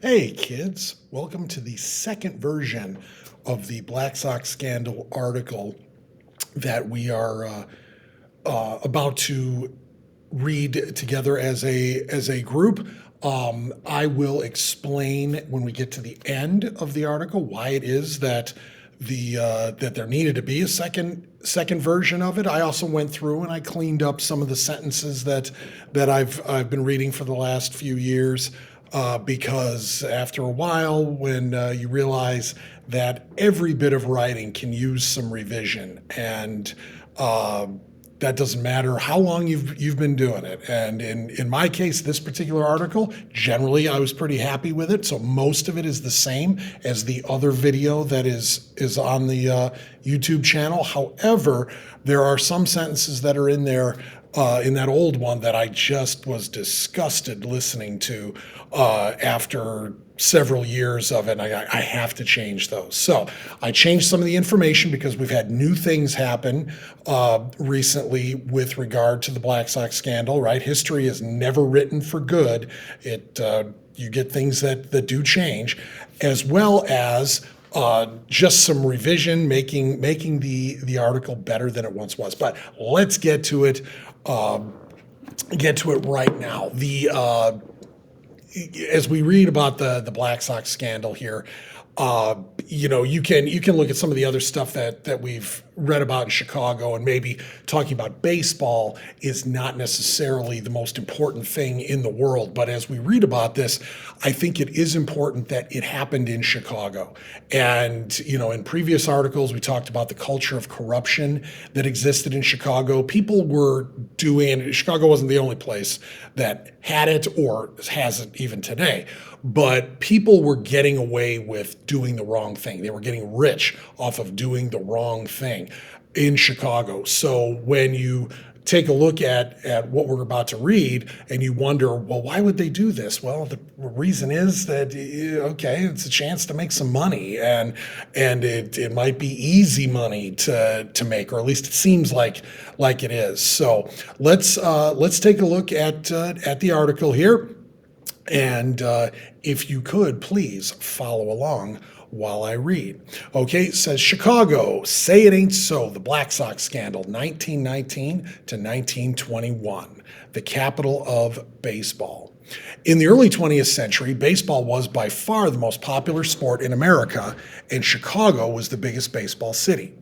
Hey kids, welcome to the second version of the Black Sox Scandal article that we are about to read together as a group. I will explain when we get to the end of the article why it is that that there needed to be a second version of it. I also went through and I cleaned up some of the sentences that I've been reading for the last few years. Because after a while, when you realize that every bit of writing can use some revision, and that doesn't matter how long you've been doing it. And in my case, this particular article, generally I was pretty happy with it. So most of it is the same as the other video that is on the YouTube channel. However, there are some sentences that are in there in that old one that I just was disgusted listening to after several years of it. I have to change those. So I changed some of the information because we've had new things happen recently with regard to the Black Sox scandal, right? History is never written for good. You get things that do change, as well as just some revision, making the article better than it once was. But let's get to it. Right now. As we read about the Black Sox scandal here, you can look at some of the other stuff that we've read about in Chicago, and maybe talking about baseball is not necessarily the most important thing in the world. But as we read about this, I think it is important that it happened in Chicago. And, in previous articles, we talked about the culture of corruption that existed in Chicago. People were Chicago wasn't the only place that had it or has it even today, but people were getting away with doing the wrong thing. They were getting rich off of doing the wrong thing in Chicago. So when you take a look at what we're about to read and you wonder, well, why would they do this? Well, the reason is that, okay, it's a chance to make some money, and it might be easy money to make, or at least it seems like it is. So let's take a look at the article here. And if you could, please follow along while I read. Okay, it says Chicago, say it ain't so, the Black Sox scandal, 1919 to 1921, the capital of baseball. In the early 20th century, baseball was by far the most popular sport in America, and Chicago was the biggest baseball city.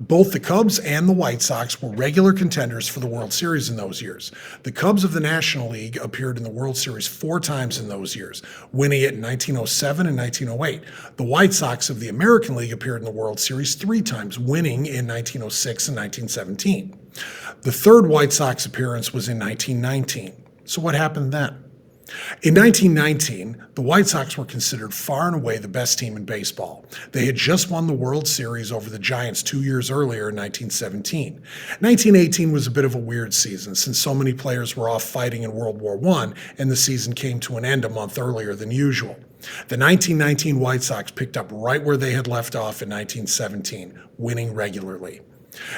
Both the Cubs and the White Sox were regular contenders for the World Series in those years. The Cubs of the National League appeared in the World Series 4 times in those years, winning it in 1907 and 1908. The White Sox of the American League appeared in the World Series 3 times, winning in 1906 and 1917. The third White Sox appearance was in 1919. So what happened then? In 1919, the White Sox were considered far and away the best team in baseball. They had just won the World Series over the Giants 2 years earlier in 1917. 1918 was a bit of a weird season since so many players were off fighting in World War I, and the season came to an end a month earlier than usual. The 1919 White Sox picked up right where they had left off in 1917, winning regularly.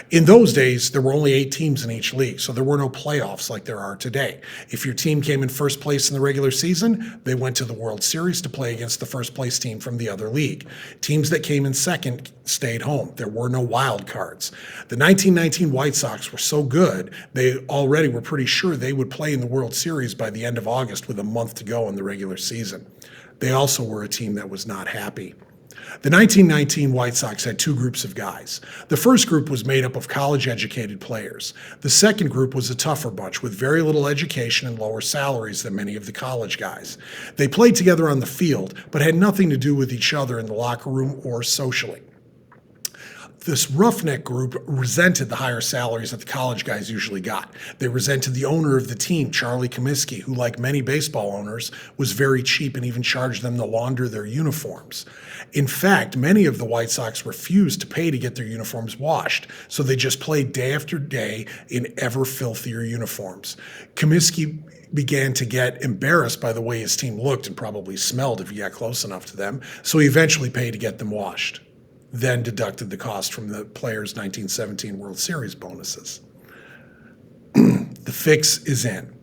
In those days, there were only 8 teams in each league, so there were no playoffs like there are today. If your team came in first place in the regular season, they went to the World Series to play against the first place team from the other league. Teams that came in second stayed home. There were no wild cards. The 1919 White Sox were so good, they already were pretty sure they would play in the World Series by the end of August with a month to go in the regular season. They also were a team that was not happy. The 1919 White Sox had 2 groups of guys. The first group was made up of college-educated players. The second group was a tougher bunch with very little education and lower salaries than many of the college guys. They played together on the field, but had nothing to do with each other in the locker room or socially. This roughneck group resented the higher salaries that the college guys usually got. They resented the owner of the team, Charlie Comiskey, who, like many baseball owners, was very cheap and even charged them to launder their uniforms. In fact, many of the White Sox refused to pay to get their uniforms washed, so they just played day after day in ever filthier uniforms. Comiskey began to get embarrassed by the way his team looked and probably smelled if he got close enough to them, so he eventually paid to get them washed, then deducted the cost from the players' 1917 World Series bonuses. The fix is in.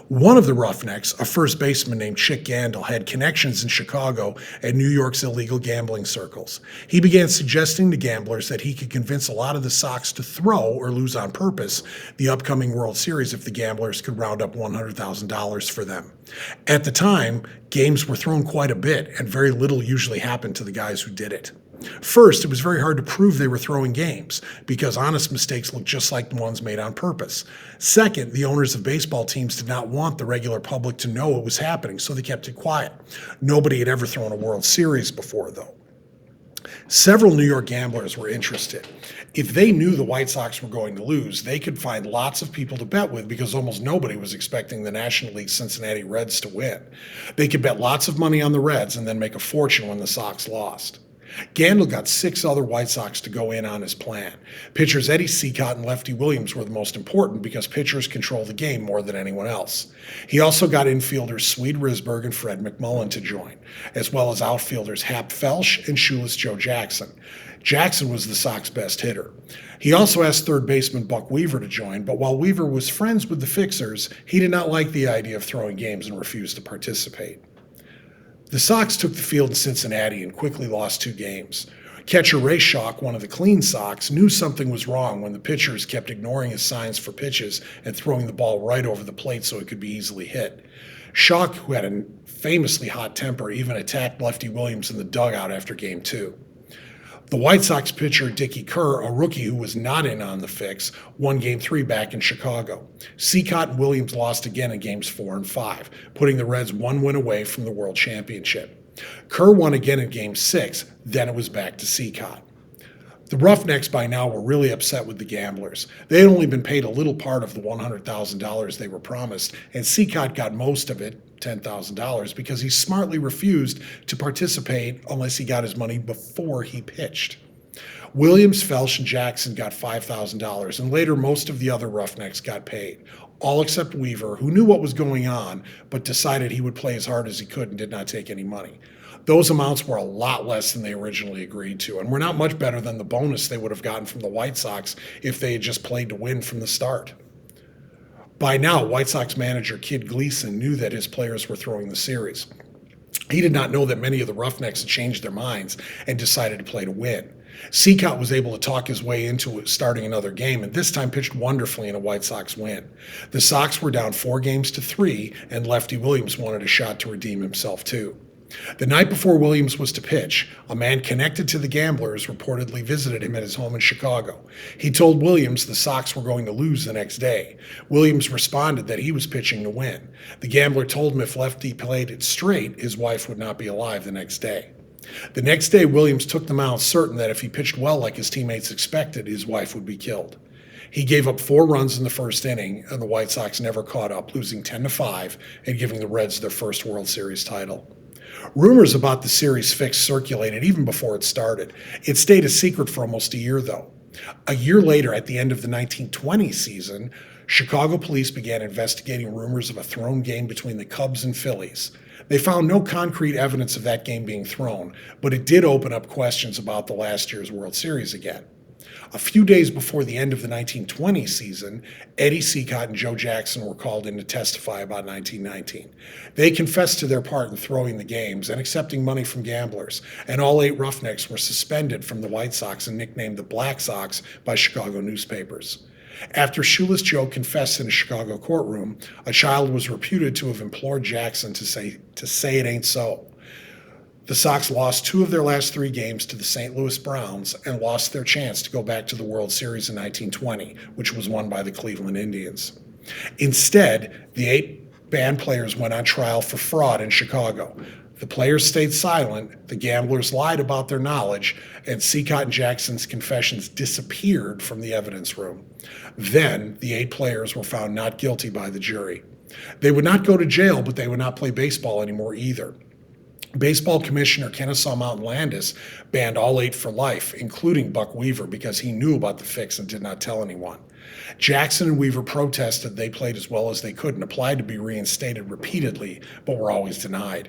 One of the Roughnecks, a first baseman named Chick Gandil, had connections in Chicago and New York's illegal gambling circles. He began suggesting to gamblers that he could convince a lot of the Sox to throw or lose on purpose the upcoming World Series if the gamblers could round up $100,000 for them. At the time, games were thrown quite a bit, and very little usually happened to the guys who did it. First, it was very hard to prove they were throwing games because honest mistakes looked just like the ones made on purpose. Second, the owners of baseball teams did not want the regular public to know what was happening, so they kept it quiet. Nobody had ever thrown a World Series before, though. Several New York gamblers were interested. If they knew the White Sox were going to lose, they could find lots of people to bet with because almost nobody was expecting the National League Cincinnati Reds to win. They could bet lots of money on the Reds and then make a fortune when the Sox lost. Gandil got 6 other White Sox to go in on his plan. Pitchers Eddie Cicotte and Lefty Williams were the most important because pitchers control the game more than anyone else. He also got infielders Swede Risberg and Fred McMullen to join, as well as outfielders Hap Felsch and shoeless Joe Jackson. Jackson was the Sox best hitter. He also asked third baseman Buck Weaver to join, but while Weaver was friends with the Fixers, he did not like the idea of throwing games and refused to participate. The Sox took the field in Cincinnati and quickly lost 2 games. Catcher Ray Schalk, one of the clean Sox, knew something was wrong when the pitchers kept ignoring his signs for pitches and throwing the ball right over the plate so it could be easily hit. Schalk, who had a famously hot temper, even attacked Lefty Williams in the dugout after Game 2. The White Sox pitcher Dickie Kerr, a rookie who was not in on the fix, won Game 3 back in Chicago. Cicotte and Williams lost again in Games 4 and 5, putting the Reds 1 win away from the World Championship. Kerr won again in Game 6, then it was back to Cicotte. The Roughnecks by now were really upset with the gamblers. They had only been paid a little part of the $100,000 they were promised, and Cicotte got most of it, $10,000, because he smartly refused to participate unless he got his money before he pitched. Williams, Felsch, and Jackson got $5,000, and later most of the other Roughnecks got paid, all except Weaver, who knew what was going on, but decided he would play as hard as he could and did not take any money. Those amounts were a lot less than they originally agreed to, and were not much better than the bonus they would have gotten from the White Sox if they had just played to win from the start. By now, White Sox manager Kid Gleason knew that his players were throwing the series. He did not know that many of the Roughnecks had changed their minds and decided to play to win. Cicotte was able to talk his way into starting another game, and this time pitched wonderfully in a White Sox win. The Sox were down 4-3, and Lefty Williams wanted a shot to redeem himself too. The night before Williams was to pitch, a man connected to the gamblers reportedly visited him at his home in Chicago. He told Williams the Sox were going to lose the next day. Williams responded that he was pitching to win. The gambler told him if Lefty played it straight, his wife would not be alive the next day. The next day, Williams took the mound certain that if he pitched well like his teammates expected, his wife would be killed. He gave up 4 runs in the first inning, and the White Sox never caught up, losing 10-5 and giving the Reds their first World Series title. Rumors about the series fix circulated even before it started. It stayed a secret for almost a year, though. A year later, at the end of the 1920 season, Chicago police began investigating rumors of a thrown game between the Cubs and Phillies. They found no concrete evidence of that game being thrown, but it did open up questions about the last year's World Series again. A few days before the end of the 1920 season, Eddie Cicotte and Joe Jackson were called in to testify about 1919. They confessed to their part in throwing the games and accepting money from gamblers, and all 8 Roughnecks were suspended from the White Sox and nicknamed the Black Sox by Chicago newspapers. After Shoeless Joe confessed in a Chicago courtroom, a child was reputed to have implored Jackson to say it ain't so. The Sox lost 2 of their last 3 games to the St. Louis Browns and lost their chance to go back to the World Series in 1920, which was won by the Cleveland Indians. Instead, the 8 band players went on trial for fraud in Chicago. The players stayed silent, the gamblers lied about their knowledge, and Cicotte and Jackson's confessions disappeared from the evidence room. Then, the 8 players were found not guilty by the jury. They would not go to jail, but they would not play baseball anymore either. Baseball Commissioner Kennesaw Mountain Landis banned all 8 for life, including Buck Weaver, because he knew about the fix and did not tell anyone. Jackson and Weaver protested they played as well as they could and applied to be reinstated repeatedly, but were always denied.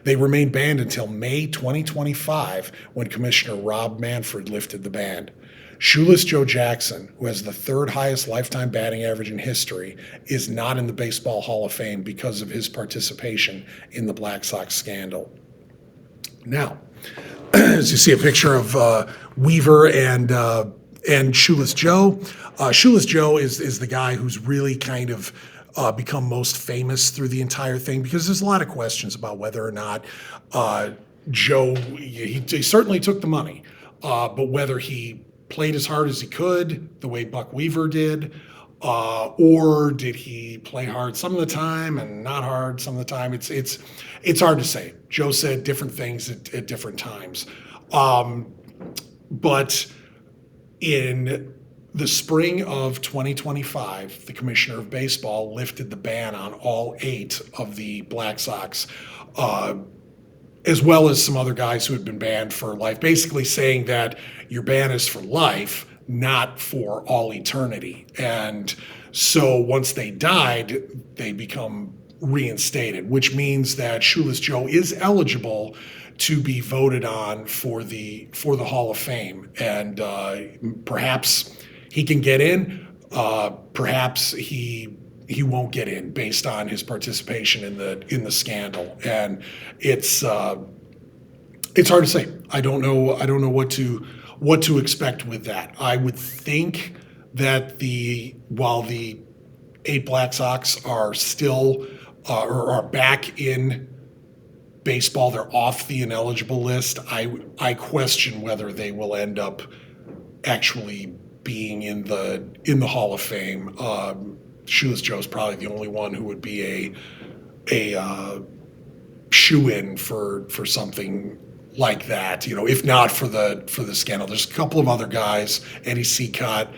They remained banned until May 2025, when Commissioner Rob Manfred lifted the ban. Shoeless Joe Jackson, who has the third highest lifetime batting average in history, is not in the Baseball Hall of Fame because of his participation in the Black Sox scandal. Now, as you see a picture of Weaver and Shoeless Joe. Shoeless Joe is the guy who's really kind of become most famous through the entire thing, because there's a lot of questions about whether or not Joe, he certainly took the money, but whether he played as hard as he could, the way Buck Weaver did, or did he play hard some of the time and not hard some of the time? It's hard to say. Joe said different things at different times. But in the spring of 2025, the commissioner of baseball lifted the ban on all 8 of the Black Sox, as well as some other guys who had been banned for life, basically saying that your ban is for life, not for all eternity. And so once they died, they become reinstated, which means that Shoeless Joe is eligible to be voted on for the Hall of Fame, and perhaps he can get in. Perhaps he won't get in based on his participation in the scandal, and it's hard to say. I don't know what to expect with that. I would think that while the 8 Black Sox are still or are back in baseball, they're off the ineligible list. I question whether they will end up actually being in the Hall of Fame. Shoeless Joe's probably the only one who would be a shoe-in for something like that. If not for the scandal. There's a couple of other guys. Eddie Seacott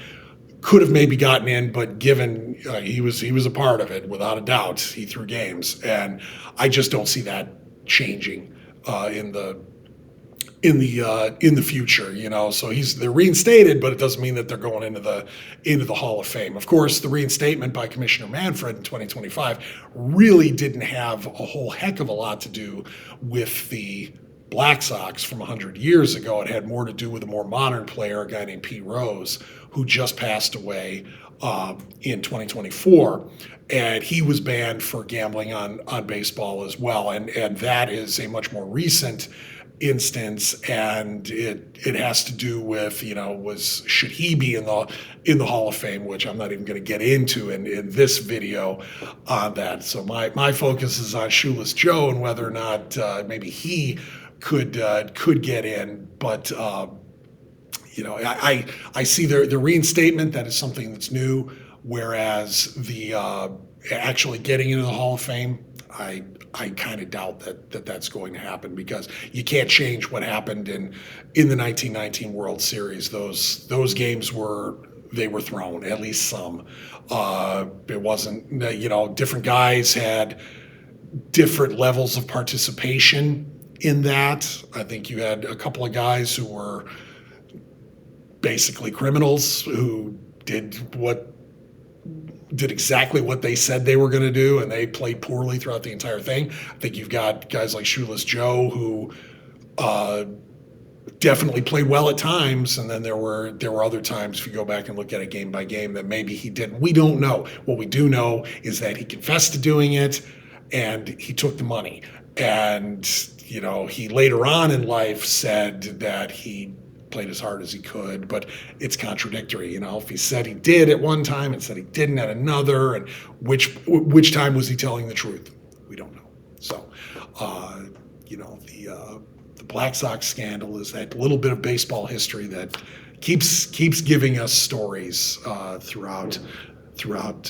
could have maybe gotten in, but given he was a part of it, without a doubt, he threw games, and I just don't see that changing in the future. So they're reinstated, but it doesn't mean that they're going into the Hall of Fame. Of course, the reinstatement by Commissioner Manfred in 2025 really didn't have a whole heck of a lot to do with the Black Sox from 100 years ago. It had more to do with a more modern player, a guy named Pete Rose, who just passed away in 2024, and he was banned for gambling on baseball as well, and that is a much more recent instance, and it has to do with should he be in the Hall of Fame, which I'm not even going to get into in this video on that. So my focus is on Shoeless Joe and whether or not maybe he could get in, but I see the reinstatement, that is something that's new, whereas the actually getting into the Hall of Fame, I kind of doubt that's going to happen, because you can't change what happened in the 1919 World Series. Those games were thrown, at least some. It wasn't, different guys had different levels of participation in that. I think you had a couple of guys who were basically criminals who did exactly what they said they were going to do, and they played poorly throughout the entire thing. I think you've got guys like Shoeless Joe who definitely played well at times, and then there were other times, if you go back and look at it game by game, that maybe he didn't. We don't know. What we do know is that he confessed to doing it, and he took the money. And he later on in life said that he played as hard as he could, but it's contradictory. If he said he did at one time and said he didn't at another, and which time was he telling the truth? We don't know. So, the Black Sox scandal is that little bit of baseball history that keeps giving us stories throughout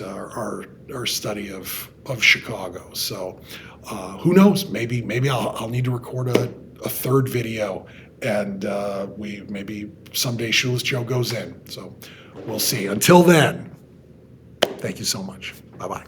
our study of Chicago. So, who knows? Maybe I'll need to record a third video, and maybe someday Shoeless Joe goes in. So we'll see. Until then, thank you so much. Bye-bye.